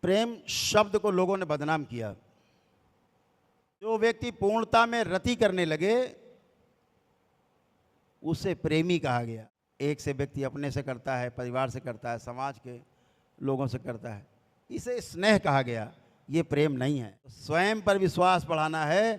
प्रेम शब्द को लोगों ने बदनाम किया। जो व्यक्ति पूर्णता में रति करने लगे उसे प्रेमी कहा गया। एक से व्यक्ति अपने से करता है, परिवार से करता है, समाज के लोगों से करता है, इसे स्नेह कहा गया। ये प्रेम नहीं है। स्वयं पर विश्वास बढ़ाना है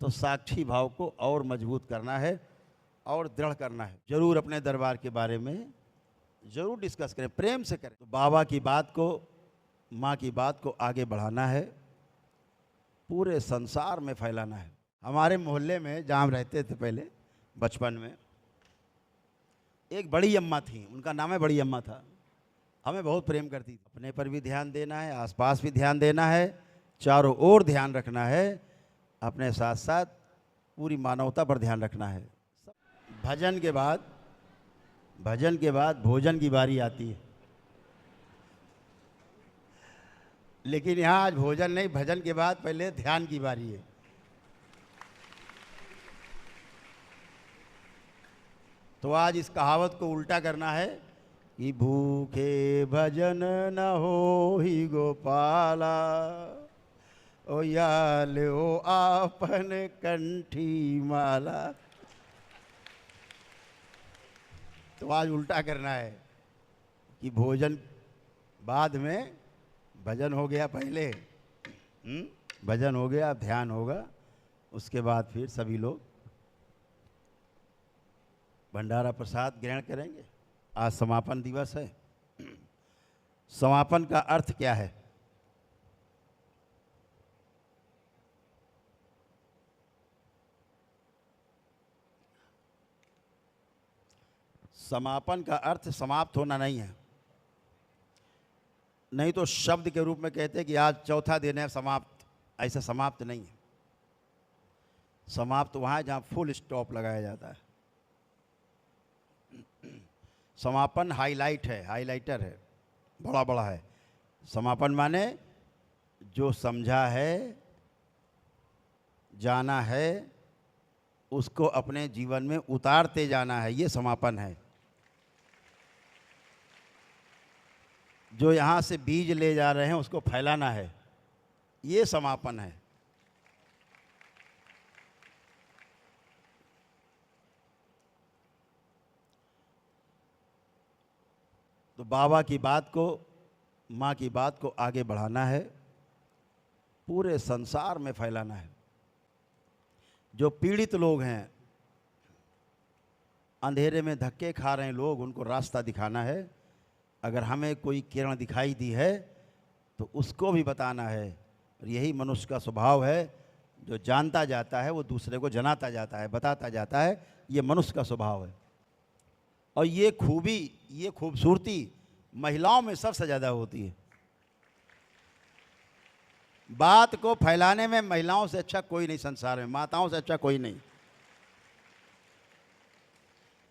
तो साक्षी भाव को और मजबूत करना है और दृढ़ करना है। जरूर अपने दरबार के बारे में जरूर डिस्कस करें, प्रेम से करें। तो बाबा की बात को, माँ की बात को आगे बढ़ाना है, पूरे संसार में फैलाना है। हमारे मोहल्ले में जहाँ हम रहते थे पहले बचपन में, एक बड़ी अम्मा थी, उनका नाम है बड़ी अम्मा था। हमें बहुत प्रेम करती थी। अपने पर भी ध्यान देना है, आसपास भी ध्यान देना है, चारों ओर ध्यान रखना है, अपने साथ साथ पूरी मानवता पर ध्यान रखना है। भजन के बाद भोजन की बारी आती है, लेकिन यहाँ आज भोजन नहीं, भजन के बाद पहले ध्यान की बारी है। तो आज इस कहावत को उल्टा करना है कि भूखे भजन न हो ही गोपाला, ओ या लो आपन कंठी माला। तो आज उल्टा करना है कि भोजन बाद में, भजन हो गया पहले, भजन हो गया, ध्यान होगा, उसके बाद फिर सभी लोग भंडारा प्रसाद ग्रहण करेंगे। आज समापन दिवस है। समापन का अर्थ क्या है? समापन का अर्थ समाप्त होना नहीं है। नहीं तो शब्द के रूप में कहते हैं कि आज चौथा दिन है समाप्त, ऐसा समाप्त नहीं है। समाप्त वहाँ है जहाँ फुल स्टॉप लगाया जाता है। समापन हाईलाइट है, हाईलाइटर है, बड़ा बड़ा है। समापन माने जो समझा है, जाना है, उसको अपने जीवन में उतारते जाना है, ये समापन है। जो यहाँ से बीज ले जा रहे हैं उसको फैलाना है, ये समापन है। तो बाबा की बात को, माँ की बात को आगे बढ़ाना है, पूरे संसार में फैलाना है। जो पीड़ित लोग हैं, अंधेरे में धक्के खा रहे हैं लोग, उनको रास्ता दिखाना है। अगर हमें कोई किरण दिखाई दी है तो उसको भी बताना है। और यही मनुष्य का स्वभाव है, जो जानता जाता है वो दूसरे को जनाता जाता है, बताता जाता है। ये मनुष्य का स्वभाव है। और ये खूबी, ये खूबसूरती महिलाओं में सबसे ज़्यादा होती है। बात को फैलाने में महिलाओं से अच्छा कोई नहीं संसार में, माताओं से अच्छा कोई नहीं।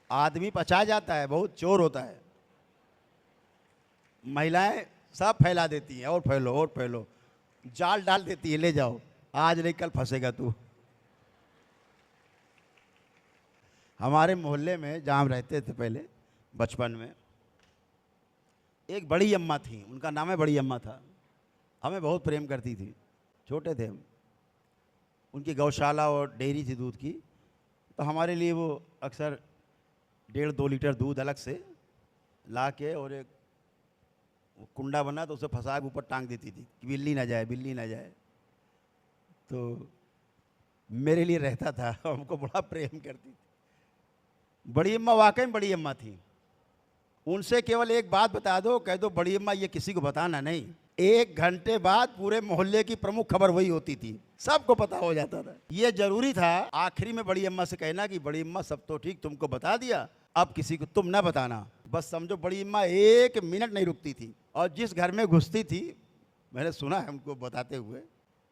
आदमी पचा जाता है, बहुत चोर होता है, महिलाएं सब फैला देती हैं, और फैलो और फैलो, जाल डाल देती है, ले जाओ, आज नहीं कल फंसेगा तू। हमारे मोहल्ले में जहाँ हम रहते थे पहले बचपन में, एक बड़ी अम्मा थी, उनका नाम है बड़ी अम्मा था। हमें बहुत प्रेम करती थी, छोटे थे हम। उनकी गौशाला और डेयरी थी दूध की, तो हमारे लिए वो अक्सर 1.5-2 लीटर दूध अलग से ला के, और एक कुंडा बना तो उसे फंसा के ऊपर टांग देती थी कि बिल्ली ना जाए, बिल्ली ना जाए। तो मेरे लिए रहता था, हमको बड़ा प्रेम करती थी। बड़ी अम्मा वाकई में बड़ी अम्मा थी। उनसे केवल एक बात बता दो, कह दो बड़ी अम्मा ये किसी को बताना नहीं, 1 घंटे बाद पूरे मोहल्ले की प्रमुख खबर वही होती थी, सबको पता हो जाता था। ये जरूरी था आखिरी में बड़ी अम्मा से कहना कि बड़ी अम्मा सब तो ठीक, तुमको बता दिया, अब किसी को तुम ना बताना। बस समझो बड़ी अम्मा 1 मिनट नहीं रुकती थी, और जिस घर में घुसती थी, मैंने सुना है उनको बताते हुए,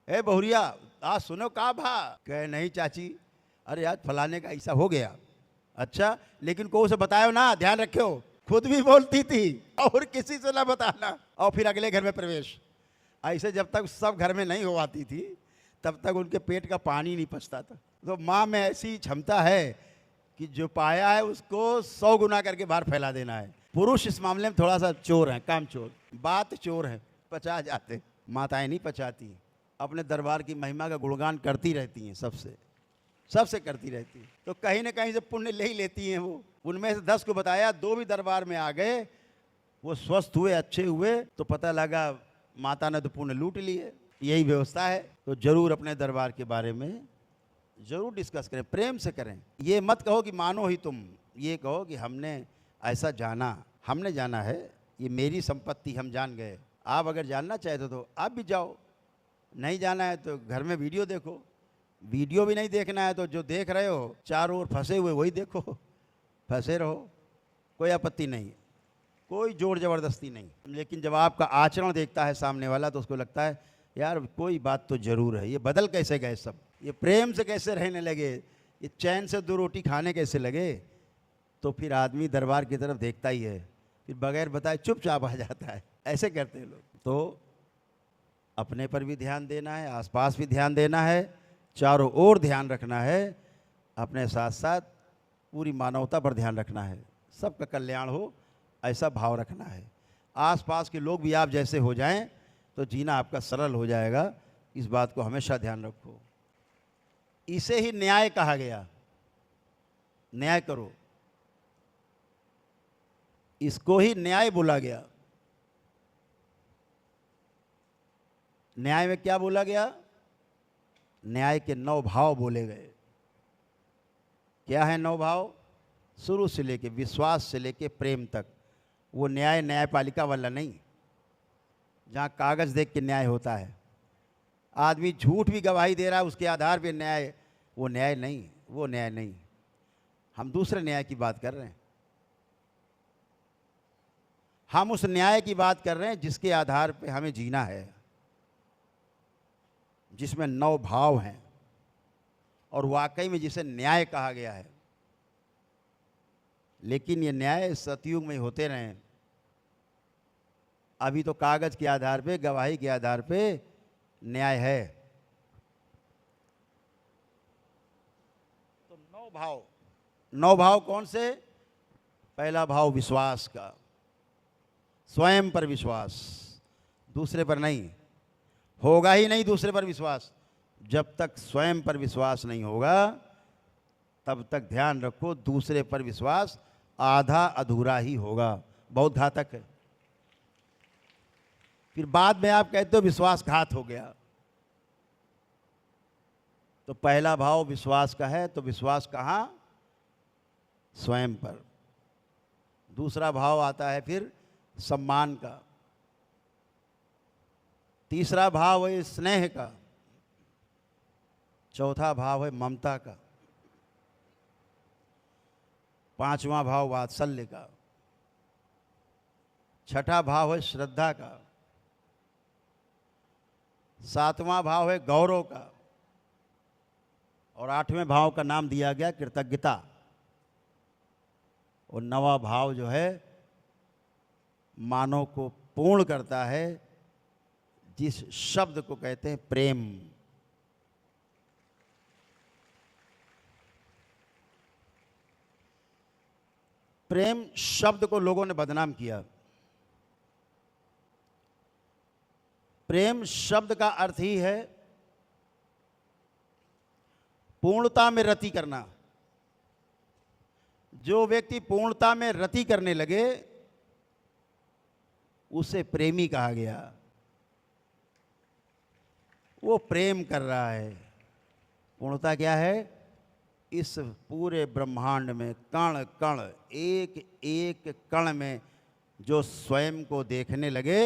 ए बहुरिया आज सुनो का भा, कहे नहीं चाची, अरे आज फलाने का ऐसा हो गया। अच्छा, लेकिन को उसे बतायो ना, ध्यान रखो। खुद भी बोलती थी और किसी से ना बताना, और फिर अगले घर में प्रवेश। ऐसे जब तक सब घर में नहीं हो आती थी तब तक उनके पेट का पानी नहीं पचता था। तो माँ में ऐसी क्षमता है कि जो पाया है उसको 100 गुना करके बाहर फैला देना है। पुरुष इस मामले में थोड़ा सा चोर है, काम चोर, बात चोर है। पचा जाते। माताएं नहीं पचाती, अपने दरबार की महिमा का गुणगान करती रहती हैं, सबसे करती रहती हैं। तो कहीं ना कहीं से पुण्य ले ही लेती हैं वो। उनमें से 10 को बताया, 2 भी दरबार में आ गए, वो स्वस्थ हुए, अच्छे हुए, तो पता लगा माता ने तो पुण्य लूट लिए। यही व्यवस्था है। तो जरूर अपने दरबार के बारे में जरूर डिस्कस करें, प्रेम से करें। ये मत कहो कि मानो ही तुम, ये कहो कि हमने ऐसा जाना, हमने जाना है, ये मेरी संपत्ति, हम जान गए। आप अगर जानना चाहते तो आप भी जाओ, नहीं जाना है तो घर में वीडियो देखो। वीडियो भी नहीं देखना है तो जो देख रहे हो चारों ओर फंसे हुए वही देखो, फंसे रहो, कोई आपत्ति नहीं, कोई जोर ज़बरदस्ती नहीं। लेकिन जब आपका आचरण देखता है सामने वाला तो उसको लगता है यार कोई बात तो ज़रूर है, ये बदल कैसे गए सब, ये प्रेम से कैसे रहने लगे, ये चैन से 2 रोटी खाने कैसे लगे। तो फिर आदमी दरबार की तरफ देखता ही है, फिर बगैर बताए चुपचाप आ जाता है। ऐसे करते हैं लोग। तो अपने पर भी ध्यान देना है, आसपास भी ध्यान देना है, चारों ओर ध्यान रखना है, अपने साथ साथ पूरी मानवता पर ध्यान रखना है, सबका कल्याण हो ऐसा भाव रखना है। आसपास के लोग भी आप जैसे हो जाएं तो जीना आपका सरल हो जाएगा। इस बात को हमेशा ध्यान रखो। इसे ही न्याय कहा गया, न्याय करो, इसको ही न्याय बोला गया। न्याय में क्या बोला गया? न्याय के 9 भाव बोले गए। क्या है 9 भाव? शुरू से लेके, विश्वास से लेके प्रेम तक। वो न्याय न्यायपालिका वाला नहीं, जहाँ कागज़ देख के न्याय होता है। आदमी झूठ भी गवाही दे रहा है उसके आधार पे न्याय, वो न्याय नहीं, वो न्याय नहीं। हम दूसरे न्याय की बात कर रहे हैं। हम उस न्याय की बात कर रहे हैं जिसके आधार पे हमें जीना है, जिसमें 9 भाव हैं और वाकई में जिसे न्याय कहा गया है। लेकिन ये न्याय सतयुग में होते रहे। अभी तो कागज के आधार पे, गवाही के आधार पे न्याय है। तो 9 भाव कौन से? पहला भाव विश्वास का, स्वयं पर विश्वास, दूसरे पर नहीं। होगा ही नहीं दूसरे पर विश्वास। जब तक स्वयं पर विश्वास नहीं होगा तब तक ध्यान रखो दूसरे पर विश्वास आधा अधूरा ही होगा, बहुत घातक है। फिर बाद में आप कहते हो विश्वासघात हो गया। तो पहला भाव विश्वास का है, तो विश्वास कहाँ? स्वयं पर। दूसरा भाव आता है फिर सम्मान का। तीसरा भाव है स्नेह का। चौथा भाव है ममता का। 5वां भाव वात्सल्य का। 6ठा भाव है श्रद्धा का। 7वां भाव है गौरव का। और 8वें भाव का नाम दिया गया कृतज्ञता। और 9वां भाव जो है मानव को पूर्ण करता है, जिस शब्द को कहते हैं प्रेम। प्रेम शब्द को लोगों ने बदनाम किया। प्रेम शब्द का अर्थ ही है पूर्णता में रति करना। जो व्यक्ति पूर्णता में रति करने लगे उसे प्रेमी कहा गया। वो प्रेम कर रहा है। पूर्णता क्या है? इस पूरे ब्रह्मांड में कण कण, एक एक कण में जो स्वयं को देखने लगे,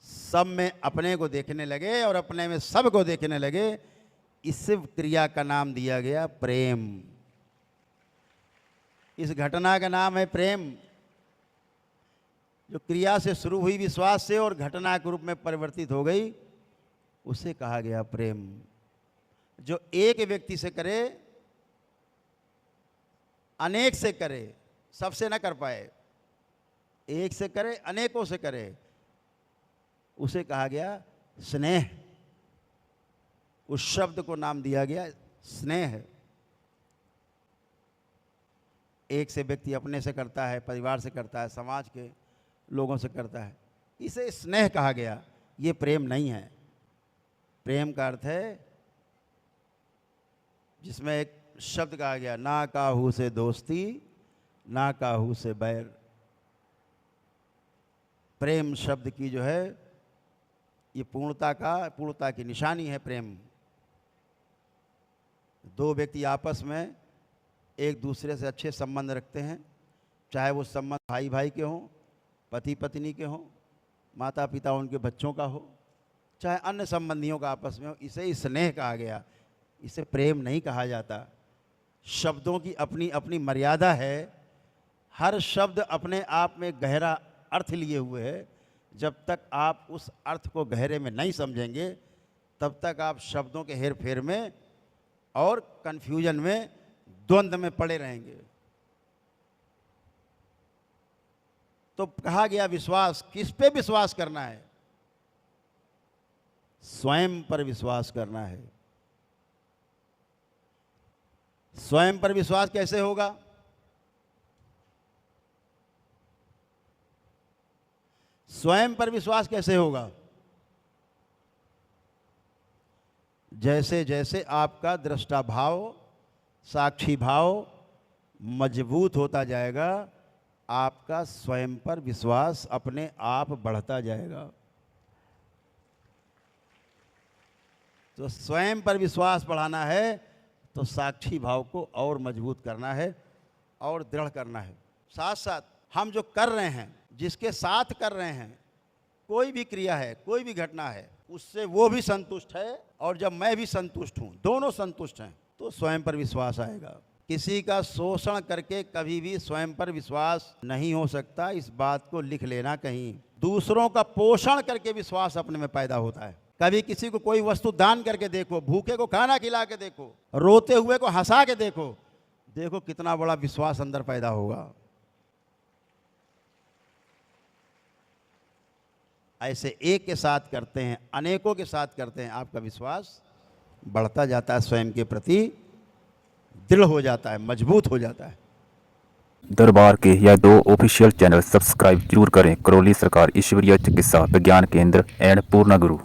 सब में अपने को देखने लगे और अपने में सब को देखने लगे, इस क्रिया का नाम दिया गया प्रेम। इस घटना का नाम है प्रेम। जो क्रिया से शुरू हुई विश्वास से और घटना के रूप में परिवर्तित हो गई, उसे कहा गया प्रेम। जो एक व्यक्ति से करे, अनेक से करे, सबसे ना कर पाए, एक से करे, अनेकों से करे, उसे कहा गया स्नेह। उस शब्द को नाम दिया गया स्नेह। एक से व्यक्ति अपने से करता है, परिवार से करता है, समाज के लोगों से करता है, इसे स्नेह कहा गया, ये प्रेम नहीं है। प्रेम का अर्थ है जिसमें एक शब्द कहा गया, ना काहू से दोस्ती ना काहू से बैर। प्रेम शब्द की जो है ये पूर्णता की निशानी है प्रेम। दो व्यक्ति आपस में एक दूसरे से अच्छे संबंध रखते हैं, चाहे वो संबंध भाई भाई के हों, पति पत्नी के हों, माता पिता उनके बच्चों का हो, चाहे अन्य संबंधियों का आपस में हो, इसे स्नेह कहा गया, इसे प्रेम नहीं कहा जाता। शब्दों की अपनी अपनी मर्यादा है। हर शब्द अपने आप में गहरा अर्थ लिए हुए है। जब तक आप उस अर्थ को गहरे में नहीं समझेंगे तब तक आप शब्दों के हेर फेर में और कन्फ्यूजन में, द्वंद्व में पड़े रहेंगे। तो कहा गया विश्वास, किस पे विश्वास करना है? स्वयं पर विश्वास करना है। स्वयं पर विश्वास कैसे होगा? स्वयं पर विश्वास कैसे होगा? जैसे जैसे आपका दृष्टा भाव, साक्षी भाव मजबूत होता जाएगा, आपका स्वयं पर विश्वास अपने आप बढ़ता जाएगा। तो स्वयं पर विश्वास बढ़ाना है तो साक्षी भाव को और मजबूत करना है और दृढ़ करना है। साथ साथ हम जो कर रहे हैं, जिसके साथ कर रहे हैं, कोई भी क्रिया है, कोई भी घटना है, उससे वो भी संतुष्ट है और जब मैं भी संतुष्ट हूँ, दोनों संतुष्ट हैं, तो स्वयं पर विश्वास आएगा। किसी का शोषण करके कभी भी स्वयं पर विश्वास नहीं हो सकता, इस बात को लिख लेना कहीं। दूसरों का पोषण करके विश्वास अपने में पैदा होता है। कभी किसी को कोई वस्तु दान करके देखो, भूखे को खाना खिला के देखो, रोते हुए को हंसा के देखो, देखो कितना बड़ा विश्वास अंदर पैदा होगा। ऐसे एक के साथ करते हैं, अनेकों के साथ करते हैं, आपका विश्वास बढ़ता जाता है, स्वयं के प्रति दृढ़ हो जाता है, मजबूत हो जाता है। दरबार के यह 2 ऑफिशियल चैनल सब्सक्राइब जरूर करें। करौली सरकार ईश्वरीय चिकित्सा विज्ञान केंद्र एंड पूर्णा गुरु।